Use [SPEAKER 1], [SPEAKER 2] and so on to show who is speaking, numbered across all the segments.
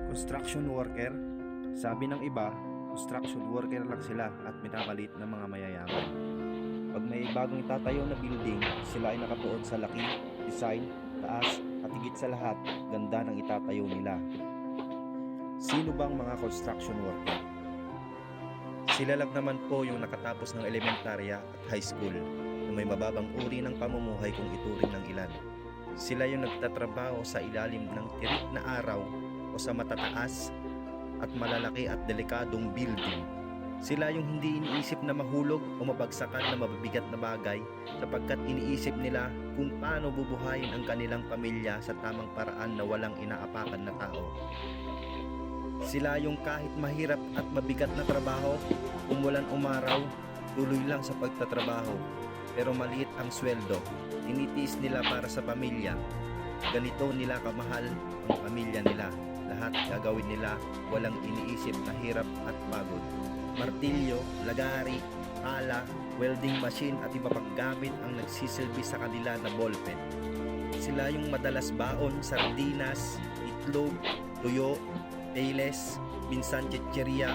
[SPEAKER 1] Construction worker. Sabi ng iba, construction worker lang sila at minamalit ng mga mayayaman. Pag may bagong itatayo na building, sila ay nakatuon sa laki, design, taas, at higit sa lahat, ganda ng itatayo nila. Sino bang mga construction worker? Sila lang naman po yung nakatapos ng elementarya at high school na may mababang uri ng pamumuhay kung ituring ng ilan. Sila yung nagtatrabaho sa ilalim ng tirik na araw o sa matataas at malalaki at delikadong building. Sila yung hindi iniisip na mahulog o mabagsakan na mabibigat na bagay sapagkat iniisip nila kung paano bubuhayin ang kanilang pamilya sa tamang paraan na walang inaapakan na tao. Sila yung kahit mahirap at mabigat na trabaho, umulan umaraw, tuloy lang sa pagtatrabaho. Pero maliit ang sweldo, tinitiis nila para sa pamilya. Ganito nila kamahal ang pamilya nila. Lahat gagawin nila, walang iniisip na hirap at pagod. Martilyo, lagari, pala, welding machine at iba pang gamit ang nagsisilbi sa kanila na ballpen. Sila yung madalas baon, sardinas, itlog, tuyo, payless, minsan chicheria,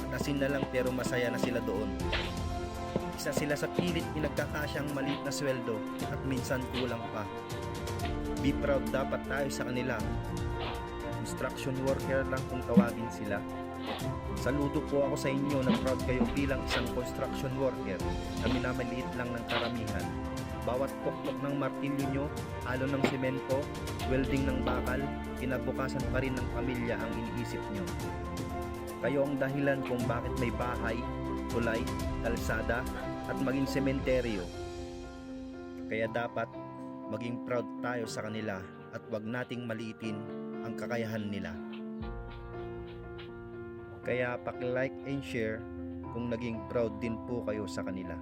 [SPEAKER 1] at asin na lang pero masaya na sila doon. Isa sila sa pilit pinagkakasyang maliit na sweldo at minsan kulang pa. Be proud dapat tayo sa kanila. Construction worker lang kung tawagin sila. Saludo po ako sa inyo na proud kayo bilang isang construction worker na minamaliit lang ng karamihan. Bawat pokpok ng martilyo nyo, halo ng semento, welding ng bakal, kinabukasan pa rin ng pamilya ang iniisip nyo. Kayo ang dahilan kung bakit may bahay, tulay, kalsada, at maging sementeryo. Kaya dapat maging proud tayo sa kanila at wag nating maliitin ang kakayahan nila. Kaya paki-like and share kung naging proud din po kayo sa kanila.